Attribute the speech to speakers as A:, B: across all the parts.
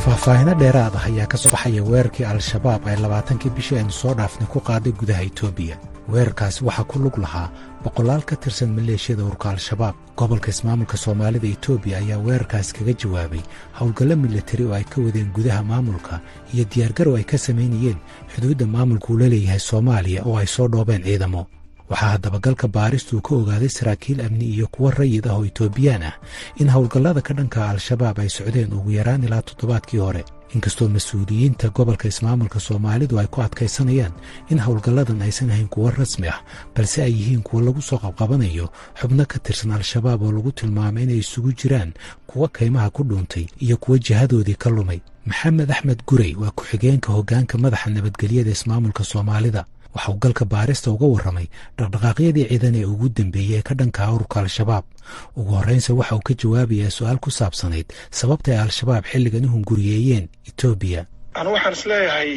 A: faahfaahin dheeraad ah ayaa ka soo baxaya weerarkii al-shabaab ay 20kii bishii aynu soo dhaafnay ku qaaday gudaha Itoobiya. weerarkaasi waxaa ku lug lahaa boqolaal ka tirsan maleeshiyada ururka al-shabaab. gobolka ismaamulka Soomaalida Itoobiya ayaa weerarkaas kaga jawaabay howlgallo militari oo ay ka wadeen gudaha maamulka iyo diyaargarow ay ka sameynayeen xuduudda maamulku uu leeyahay Soomaaliya oo ay soo dhoobeen ciidamo. waxaa haddaba galka baaristu ka ogaaday saraakiil amni iyo kuwa rayid ah oo Itoobiyaan ah in howlgallada ka dhanka al-shabaab ay socdeen ugu yaraan ilaa toddobaadkii hore. inkastoo mas-uuliyiinta gobolka ismaamulka Soomaalidu ay ku adkaysanayaan in howlgalladan aysan ahayn kuwo rasmi ah balse ay yihiin kuwo lagu soo qabqabanayo xubno ka tirsan al-shabaab oo lagu tilmaamay inay isugu jiraan kuwa kaymaha ku dhuuntay iyo kuwa jihadoodii ka lumay. maxamed axmed gurey waa ku-xigeenka hoggaanka madaxa nabadgelyada ismaamulka Soomaalida. waxa uu galka baarista uga warramay dhaqdhaqaaqyadii ciidan ee ugu dambeeyey ee ka dhanka ururka al-shabaab. ugu horraynse waxa uu ka jawaabayaa su-aal ku saabsanayd sababta ay al-shabaab xilligan u hunguriyeeyeen Itoobiya.
B: anu waxaan is leeyahay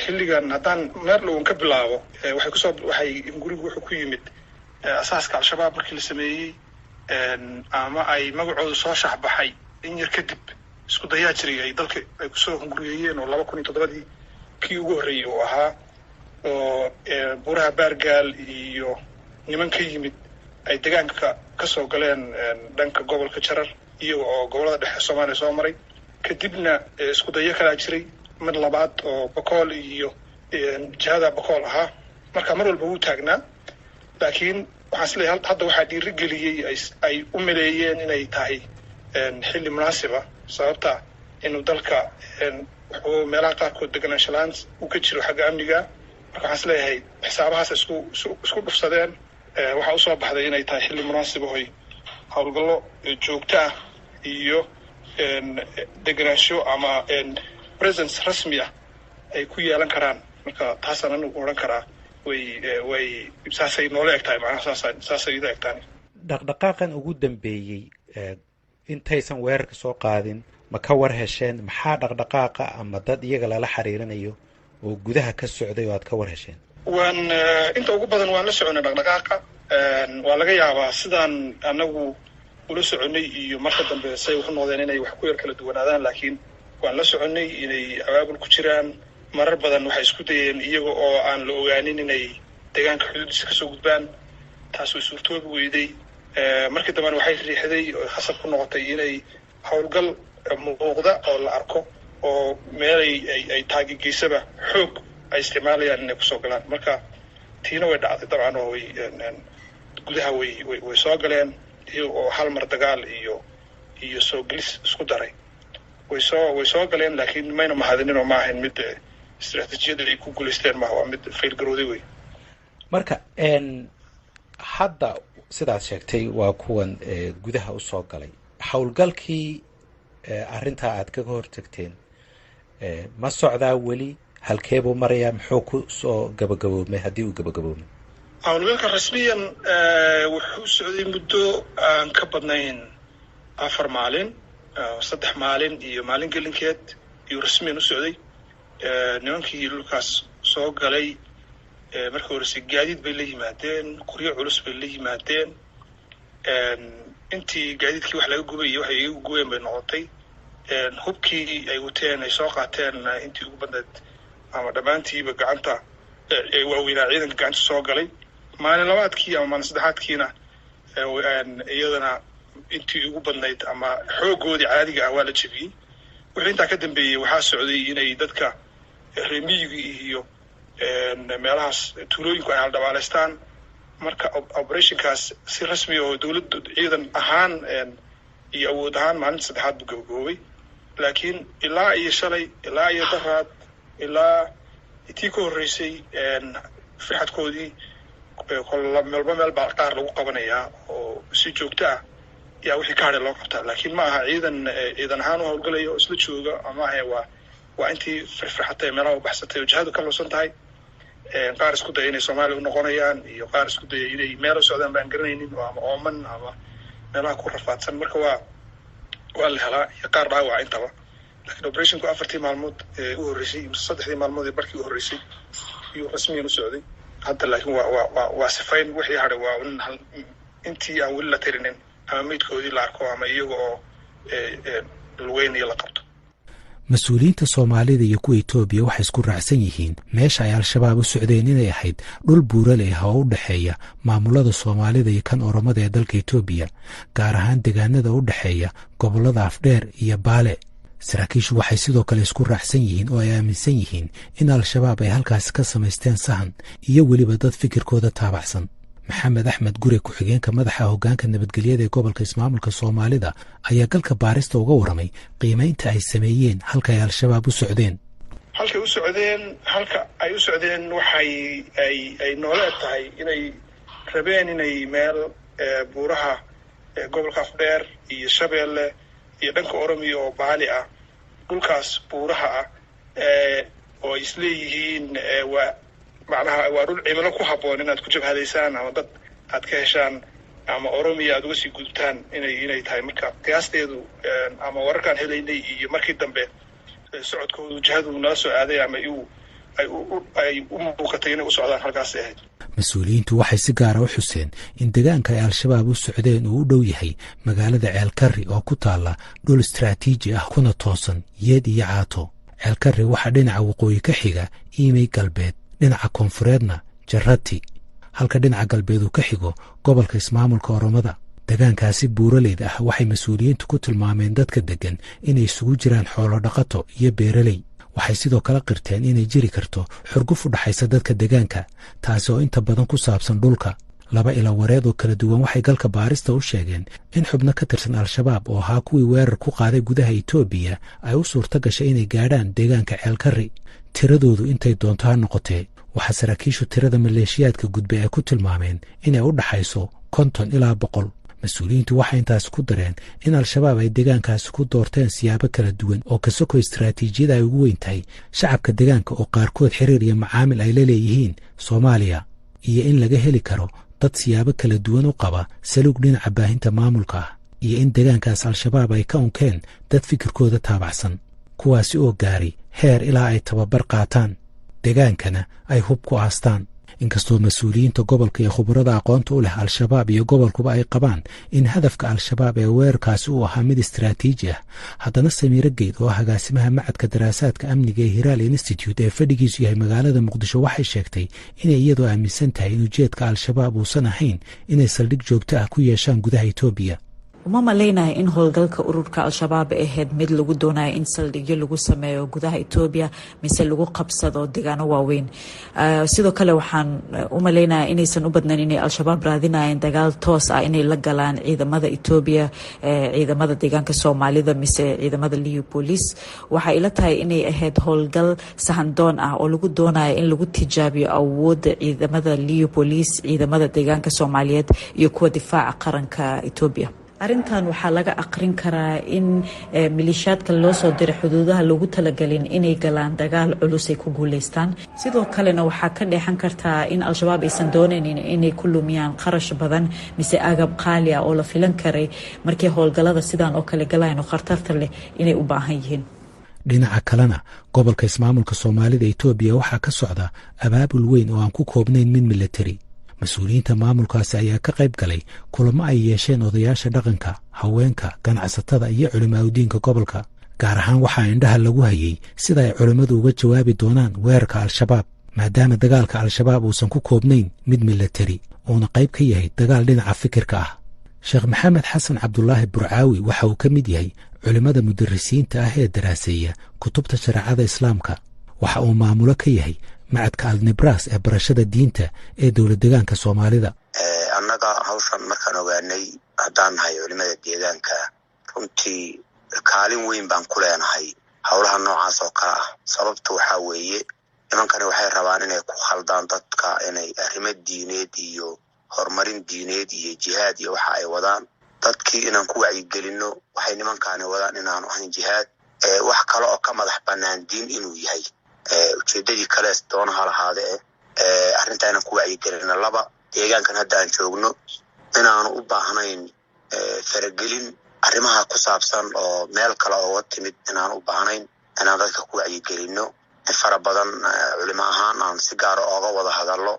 B: xilligan haddaan meer dhowan ka bilaabo waxay hungurigu wuxuu ku yimid asaaska al-shabaab markii la sameeyey ama ay magacooda soo shaxbaxay in yar kadib isku dayaa jiray ay dalka ay kusoo hunguriyeeyeen oo 2007 kii ugu horreeyey uu ahaa oo buraha baargaal iyo niman ka yimid ay deegaanka ka soo galeen dhanka gobolka Jarar iyo oo gobolada dhexe Soomaaliya soo maray. kadibna isku dayo kala jiray mid labaad oo Boqol iyo jihada Boqol ahaa. marka mar walba uu taagnaa, laakiin waxaan isleeyahay hadda waxaa dhiirigeliyey ay u maleeyeen inay tahay xilli munaasib ah sababta inuu dalka wuxuu meelaha qaarkood deganaansho la'aan uu ka jiro xagga amniga. marka waxaan isleeyahay xisaabahaas isku dhufsadeen. waxaa usoo baxday inay tahay xilli munaasib ah howlgallo joogto ah iyo deganaansho ama presence rasmi ah ay ku yeelan karaan. marka taasaan anigu odhan karaa way saasay noola eg tahay, macnaha saasay ida egtaan.
A: dhaqdhaqaaqan ugu dambeeyey intaysan weerarka soo qaadin ma ka war hesheen? maxaa dhaqdhaqaaqa ama dad iyaga lala xiriirinayo oo gudaha ka socday oo aad ka war hesheen?
B: inta ugu badan waan la soconay dhaqdhaqaaqa. waa laga yaabaa sidaan anagu ula soconay iyo marka dambe say u noqdeen inay wax ku yar kala duwanaadaan, laakiin waan la soconay inay abaabul ku jiraan. marar badan waxay isku dayeen iyaga oo aan la ogaanin inay deegaanka xuduudiisa kasoo gudbaan. taas way suurtoobi weyday. markii dambena waxay riixday oo khasab ku noqotay inay howlgal muuqda oo la arko oo meelay ay taagegeysaba xoog ay isticmaalayaan inay kusoo galaan. marka tiina way dhacday dabcan oo gudaha way soo galeen oo hal mar dagaal iyo soo gelis isku daray. way soo galeen, laakiin mayna mahadinin oo ma ahayn mid istiraatiijiyada ay ku guulaysteen maaha, waa mid faylgarooday wey.
A: marka hadda sidaad sheegtay waa kuwan gudaha u soo galay. howlgalkii arrintaa aad kaga hortagteen ma socdaa weli? halkeebuu marayaa? muxuu ku soo gabagaboomay haddii uu gabagaboomay?
B: howlgalka rasmiyan wuxuu socday muddo aan ka badnayn 4 maalin, 3 maalin iyo maalin gelinkeed iyo rasmiyan u socday. nimankii dhulkaas soo galay markii horese gaadiid bay la yimaadeen, qoryo culus bay la yimaadeen. intii gaadiidkii wax laga gubay iyo waxay iyagu gubeen bay noqotay. hubkii ay wateen ay soo qaateen intii ugu badneed ama dhammaantiiba gacanta waaweynaa ciidanka gacanta soo galay. maalin labaadkii ama maalin saddexaadkiina iyadana intii ugu badnayd ama xoogoodii caadiga ah waa la jebiyey. wixii intaa ka dambeeyey waxaa socday inay dadka reemiyiga iyo meelahaas tuulooyinku ay haldhabaalaystaan. marka operationkaas si rasmi oo dawladda ciidan ahaan iyo awood ahaan maalinta saddexaad buu gabagaboobay. laakiin ilaa iyo shalay ilaa iyo daraad ilaa tii ka horreysay firxadkoodii meelba meel baa qaar lagu qabanayaa oo si joogto ah yaa wixii ka hadhay loo qabtaa. laakiin ma aha ciidan ahaan u howlgalaya oo isla jooga, ama ahe waa intii firxatay meelaha u baxsatay oo jihadu ka loosan tahay. qaar isku daya inay Soomaaliya u noqonayaan iyo qaar isku daya inay meel u socdaan baan garanaynin oo ama ooman ama meelaha ku rafaadsan. marka waa la helaa iyo qaar dhaawaca intaba. laakiin operationku 4 maalmood u horreysay 3 maalmood ee barkii u horreysay iyo rasmiyan u socday. hadda laakiin waa sifayn wixii hadhay waa intii aan weli la tirinin ama meydkoodii la arko ama iyaga oo lugeynaya la qabto.
A: mas-uuliyiinta soomaalida iyo kuwa etoobiya waxay isku raacsan yihiin meesha ay al-shabaab u socdeen inay ahayd dhul buuraley ah oo u dhexeeya maamulada soomaalida iyo kan oromada ee dalka etoobiya gaar ahaan deegaanada u dhexeeya gobollada afdheer iyo baale saraakiishu waxay sidoo kale isku raacsan yihiin oo ay aaminsan yihiin in al-shabaab ay halkaasi ka samaysteen sahan iyo weliba dad fikirkooda taabacsan maxamed axmed gure ku-xigeenka madaxa hoggaanka nabadgelyada ee gobolka ismaamulka soomaalida ayaa galka baarista uga warramay qiimaynta ay sameeyeen halka ay al-shabaab u socdeen
B: halka ay u socdeen waxay ay nooleed tahay inay rabeen inay meel buuraha gobolka afdheer iyo shabeelle iyo dhanka oromiya oo baali ah dhulkaas buuraha ah oo ay isleeyihiin waa dhul cimilo ku habboon inaad ku jabhadaysaan ama dad aad ka heshaan ama oromiya aad uga sii gudubtaan inay tahay marka qiyaasteedu ama wararkaan helaynay iyo markii dambe socodkoodu jihadu nala soo aaday ama ay u muuqatay inay u socdaan halkaas ahayd
A: mas-uuliyiintu waxay si gaara u xuseen in deegaanka ay al-shabaab u socdeen uu u dhow yahay magaalada ceelkarri oo ku taalla dhul istaraatiiji ah kuna toosan yeed iyo caato ceelkarri waxaa dhinaca waqooyi ka xiga iimey galbeed dhinaca koonfureedna jarrati halka dhinaca galbeed uu ka xigo gobolka ismaamulka oromada deegaankaasi buuraleyda ah waxay mas-uuliyiintu ku tilmaameen dadka deggan inay isugu jiraan xoolo dhaqato iyo beeraley waxay sidoo kale qirteen inay jiri karto xurguf u dhaxaysa dadka deegaanka taasi oo inta badan ku saabsan dhulka laba ilawareed oo kala duwan waxay galka baarista u sheegeen in xubno ka tirsan al-shabaab oo ahaa kuwii weerar ku qaaday gudaha etoobiya ay u suurto gashay inay gaadhaan deegaanka ceelkarri tiradoodu intay doonto ha noqotee waxaa saraakiishu tirada maleeshiyaadka gudbay ay ku tilmaameen inay u dhaxayso 50 ilaa 100 mas-uuliyiintu waxay intaas ku dareen in al-shabaab ay deegaankaasi ku doorteen siyaabo kala duwan oo ka soko istaraatiijiyada ay ugu weyn tahay shacabka deegaanka oo qaarkood xiriir iyo macaamil ay la leeyihiin soomaaliya iyo in laga heli karo dad siyaabo kala duwan u qaba saluug dhinaca baahinta maamulka ah iyo in deegaankaas al-shabaab ay ka unkeen dad fikirkooda taabacsan kuwaasi oo gaaray heer ilaa ay tababar qaataan deegaankana ay hub ku aastaan inkastoo mas-uuliyiinta gobolka iyo khubarada aqoonta u leh al-shabaab iyo gobolkuba ay qabaan in hadafka al-shabaab ee weerarkaasi uu ahaa mid istaraatiiji ah haddana samiiro geyd oo agaasimaha macadka daraasaadka amniga ee hiraal institute ee fadhigiisu yahay magaalada muqdisho waxay sheegtay inay iyadoo aaminsan tahay in ujeedka al-shabaab uusan ahayn inay saldhig joogto ah ku yeeshaan gudaha etoobiya
C: uma malaynahay in howlgalka ururka al-shabaab ahayd mid lagu doonayo in saldhigyo lagu sameeyo gudaha etoobiya mise lagu qabsado deegaano waaweyn sidoo kale waxaan u malaynayaa inaysan u badnayn inay al-shabaab raadinayeen dagaal toos ah inay la galaan ciidamada etoobiya ciidamada deegaanka soomaalida mise ciidamada liyu booliis waxay ila tahay inay ahayd howlgal sahandoon ah oo lagu doonayo in lagu tijaabiyo awoodda ciidamada liyu booliis ciidamada deegaanka soomaaliyeed iyo kuwa difaaca qaranka etoobiya arrintan waxaa laga aqrin karaa in maleeshiyaadka loo soo diray xuduudaha loogu talagelin inay galaan dagaal culus ay ku guuleystaan sidoo kalena waxaa ka dheexan kartaa in al-shabaab aysan doonaynin inay ku lumiyaan qarash badan mise agab qaali ah oo la filan karay markii howlgallada sidaan oo kale galayno khatarta leh inay u baahan yihiin
A: dhinaca kalena gobolka ismaamulka soomaalida etoobiya waxaa ka socda abaabul weyn oo aan ku koobnayn mid militari mas-uuliyiinta maamulkaasi ayaa ka qayb galay kulamo ay yeesheen odayaasha dhaqanka haweenka ganacsatada iyo culimaadudiinka gobolka gaar ahaan waxaa indhaha lagu hayay sida ay culimmadu uga jawaabi doonaan weerarka al-shabaab maadaama dagaalka al-shabaab uusan ku koobnayn mid militari uuna qayb ka yahay dagaal dhinaca fikirka ah sheekh maxamed xasan cabdulaahi burcaawi waxa uu ka mid yahay culimmada mudarisiinta ah ee daraaseeya kutubta shareecada islaamka waxa uu maamulo ka yahay macadka alnibras ee barashada diinta ee dowlad deegaanka soomaalida
D: annaga hawshan markaan ogaanay haddaan nahay culimada deegaanka runtii kaalin weyn baan ku leenahay howlaha noocaas oo kale ah sababta waxaa weeye nimankani waxay rabaan inay ku khaldaan dadka inay arrimo diineed iyo horumarin diineed iyo jihaad iyo waxa ay wadaan dadkii inaan ku wacyigelinno waxay nimankaani wadaan inaanu ahayn jihaad wax kale oo ka madax bannaan diin inuu yahay ujeedadii kale doonaha lahaade arrintaa inaan ku wacyigelina laba deegaankan hadda aan joogno inaanu u baahnayn faragelin arrimaha ku saabsan oo meel kale ooga timid inaanu u baahnayn inaan dadka ku wacyigelino in fara badan culimo ahaan aan si gaara ooga wada hadallo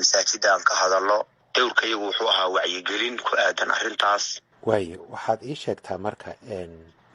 D: masaajida aan ka hadallo dowrka iyagu wuxuu ahaa wacyigelin ku aadan arrintaas
E: waayo waxaad ii sheegtaa marka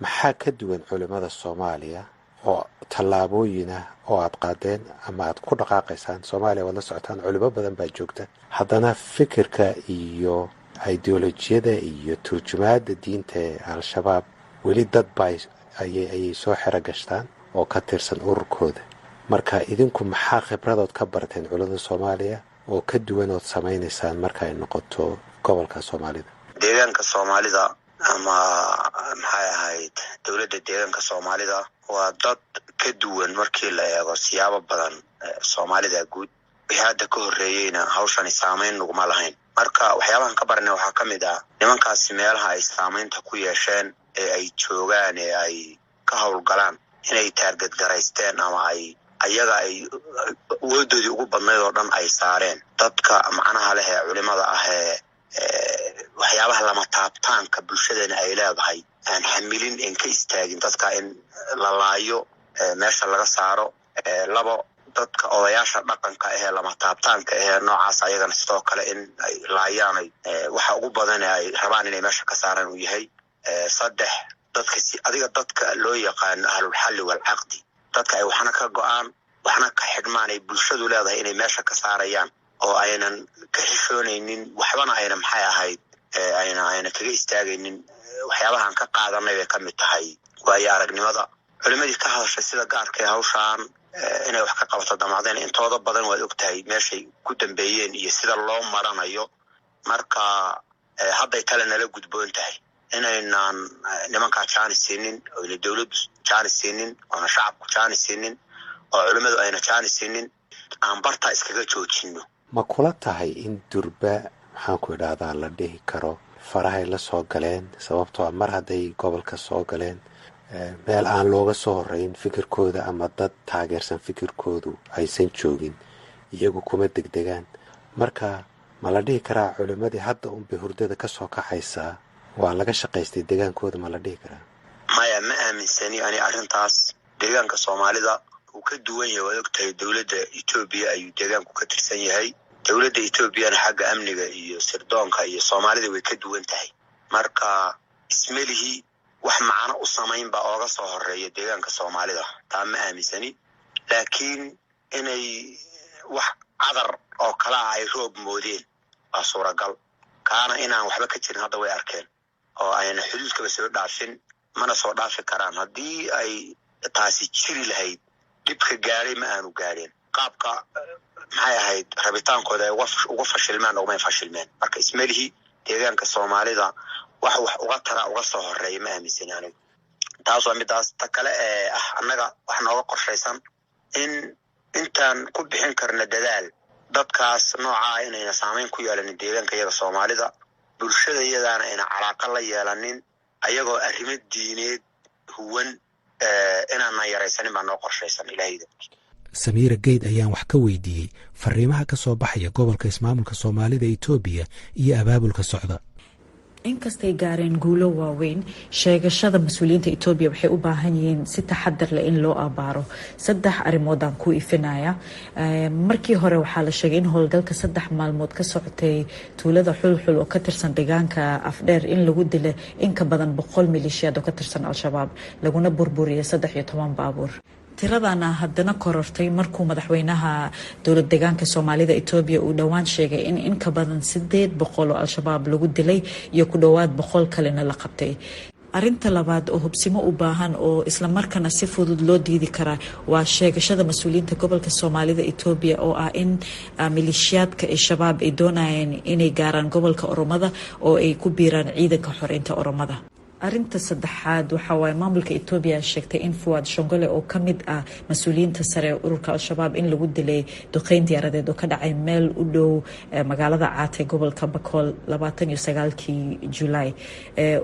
E: maxaa ka duwan culimada soomaaliya oo tallaabooyin ah oo aad qaadeen ama aad ku dhaqaaqaysaan. Soomaaliya waad la socotaan, culimo badan baa joogta, haddana fikirka iyo ideolojiyada iyo turjumaada diinta ee al-shabaab weli dad baa ayay soo xero gashtaan oo ka tirsan ururkooda. marka idinku maxaa khibradood ka barteen culimada Soomaaliya oo ka duwan oo samaynaysaan marka ay noqoto gobolka Soomaalida?
D: deegaanka Soomaalida ama maxay ahayd dawladda deegaanka Soomaalida waa dad ka duwan markii la eego siyaabo badan Soomaalida guud. wixii hadda ka horreeyayna hawshani saameyn naguma lahayn. marka waxyaabahan ka baranay waxaa ka mid ah nimankaasi meelaha ay saameynta ku yeesheen ee ay joogaan ee ay ka howlgalaan inay taarget garaysteen ama ayaga ay wadadii ugu badnayd oo dhan ay saareen dadka macnaha leh ee culimada ah ee waxyaabaha lama taabtaanka bulshadana ay leedahay aan xamilin in ka istaagin dadka in la laayo meesha laga saaro. labo dadka odayaasha dhaqanka ee lama taabtaanka ee noocaas ayagana sidoo kale in ay laayaan waxa ugu badan ay rabaan inay meesha ka saaraan uu yahay. saddex dadka loo yaqaan ahlul xalli wal aqdi, dadka ay waxna ka go'aan waxna ka xidhmaan ay bulshadu leedahay inay meesha ka saarayaan oo aynan ka xishoonaynin waxbana ayna maxay ahayd ayna kaga istaagaynin. waxyaabahan ka qaadanay bay ka mid tahay waayo aragnimada culimadii ka hadashay sida gaarka ee hawshaan inay wax ka qabato damacdeen intooda badan waad ogtahay meeshay ku dambeeyeen iyo sida loo maranayo. marka hadday tale nala gudboon tahay inaynaan nimankaa jaani siinin oo ila dawladdu jaani siinin oo shacabku jaani siinin oo culimadu ayna jaani siinin aan bartaa iskaga joojino.
E: ma kula tahay in durba maxaan ku idhaahdaa la dhihi karo farahay la soo galeen sababtoo ah mar hadday gobolka soo galeen meel aan looga soo horeyn fikirkooda ama dad taageersan fikirkoodu aysan joogin iyagu kuma degdegaan. marka ma la dhihi karaa culimadii hadda unbay hurdada ka soo kaxaysaa waa laga shaqaystay deegaankooda ma la dhihi karaa?
D: maya ma aaminsani ani arrintaas. deegaanka Soomaalida uu ka duwan yahay waad ogtahay dawladda Itoobiya ayuu deegaanku ka tirsan yahay. dawladda Itoobiyana xagga amniga iyo sirdoonka iyo Soomaalida way ka duwan tahay. marka ismalihi wax macno u samayn baa ooga soo horeeya deegaanka Soomaalida taa ma aaminsani. laakiin inay wax cadar oo kala ay roob moodeen waa suuragal. kaana inaan waxba ka jirin hadda way arkeen oo ayna xuduudkaba soo dhaafin mana soo dhaafi karaan. haddii ay taasi jiri lahayd dhibka gaaray ma aanu gaareen. qaabka maxay ahayd rabitaankooda ay uga fashilmaan oo may fashilmeen. marka ismalihi deegaanka Soomaalida wax uga tara uga soo horeeya ma aaminsan anigu. taas waa midaas. ta kale annaga wax nooga qorshaysan in intaan ku bixin karna dadaal dadkaas nooca inayna saameyn ku yeelanin deegaanka iyaga Soomaalida, bulshada iyadaana ayna calaaqa la yeelanin ayagoo arrimo diineed huwan inaana yaraysanin baa noo qorshaysan ilaahayda.
A: Samiira Geyd ayaan wax ka weydiiyey fariimaha ka soo baxaya gobolka ismaamulka Soomaalida Itoobiya iyo abaabulka socda.
C: inkastay gaareen guulo waaweyn, sheegashada mas-uuliyiinta Itoobiya waxay u baahan yihiin si taxadar leh in loo abaaro. 3 arrimood aan ku ifinaya. markii hore waxaa la sheegay in howlgalka 3 maalmood ka socotay tuulada xulxul oo ka tirsan deegaanka Afdheer in lagu dilay in ka badan 100 maleeshiyaad oo ka tirsan al-shabaab laguna burburiyay 13 baabuur. tiradana haddana korortay markuu madaxweynaha dowlad deegaanka Soomaalida Itoobiya uu dhawaan sheegay in ka badan 800 oo al-shabaab lagu dilay iyo ku dhawaad 100 kalena la qabtay. arinta labaad oo hubsimo u baahan oo isla markaana si fudud loo diidi kara waa sheegashada mas'uuliyiinta gobolka Soomaalida Itoobiya oo ah in maleeshiyaadka shabaab ay doonayeen inay gaaraan gobolka Oromada oo ay ku biiraan ciidanka xoreynta Oromada. arinta saddexaad waxa way maamulka Itoobiya sheegtay in Fuad Shongole oo kamid ah mas'uuliyiinta sare ururka al-shabaab in lagu dilay duqeyn diyaaradeed oo ka dhacay meel u dhow magaalada Caatay gobolka Bakool 29kii July.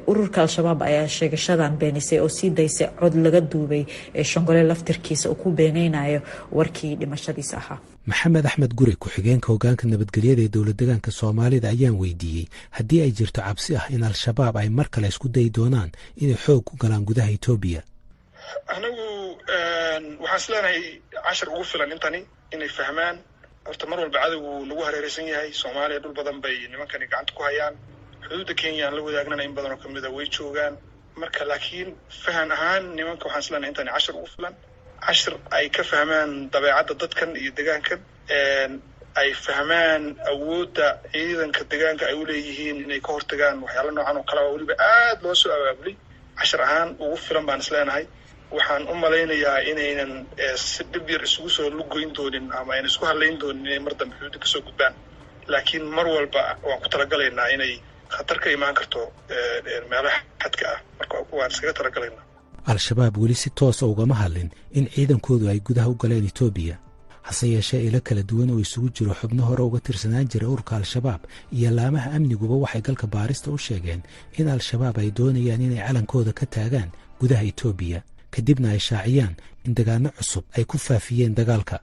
C: ururka al-shabaab ayaa sheegashadan beenisay oo sii daysay cod laga duubay Shongole laftirkiisa oo ku beeneynayo warkii dhimashadiisa ahaa.
A: Maxamed Axmed Guri ku-xigeenka hoggaanka nabadgelyada ee dowlad deegaanka Soomaalida ayaan weydiiyey haddii ay jirto cabsi ah in al-shabaab ay mar kale isku dayi doonaan inay xoog ku galaan gudaha Itoobiya.
B: anagu waxaan isleenahay cashar ugu filan intani inay fahmaan horta mar walba cadowgu lagu hareeraysan yahay. Soomaaliya dhul badan bay nimankani gacanta ku hayaan. xuduudda Kenya aan la wadaagnana in badan oo kamid ah way joogaan. marka laakiin fahan ahaan nimanka waxaan isleenahay intaan cashir ugu filan cashir ay ka fahmaan dabeecadda dadkan iyo deegaankan ay fahmaan awoodda ciidanka deegaanka ay u leeyihiin inay ka hortagaan waxyaala noocan oo kale oo weliba aad loo soo abaabulay cashir ahaan ugu filan baan isleenahay waxaan u malaynayaa inaynan si dhib yar isugu soo lugoyn doonin ama aynan isku hadlayn doonin inay mar dambe xuduudda kasoo gudbaan laakiin mar walba waan ku talagalaynaa inay khatar ka imaan karto meelaha xadka ah marka waan iskaga talagalaynaa
A: al-shabaab weli si toosa ugama hadlin in ciidankoodu ay gudaha u galeen etoobiya hase yeeshee ilo kala duwan oo isugu jiro xubno hore uga tirsanaan jiray ururka al-shabaab iyo laamaha amniguba waxay galka baarista u sheegeen in al-shabaab ay doonayaan inay calankooda ka taagaan gudaha etoobiya kadibna ay shaaciyaan in dagaano cusub ay ku faafiyeen dagaalka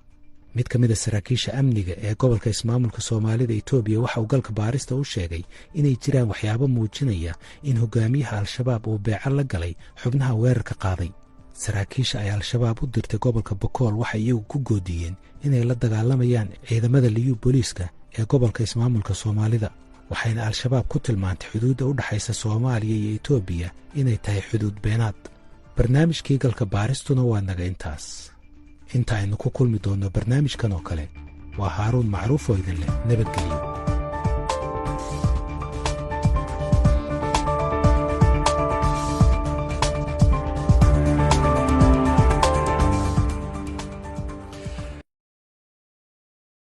A: mid ka mida saraakiisha amniga ee gobolka ismaamulka soomaalida etoobiya waxa uu galka baarista u sheegay inay jiraan waxyaabo muujinaya in hogaamiyaha al-shabaab uu beeco la galay xubnaha weerarka qaaday saraakiisha ay al-shabaab u dirtay gobolka bokool waxay iyagu ku goodiyeen inay la dagaalamayaan ciidamada liyu booliiska ee gobolka ismaamulka soomaalida waxayna al-shabaab ku tilmaantay xuduudda u dhaxaysa soomaaliya iyo etoobiya inay tahay xuduud beenaad barnaamijkii galka baaristuna waa naga intaas inta aynu ku kulmi doonno barnaamijkan oo kale waa haaruun macruuf oo idin leh nabadgelyo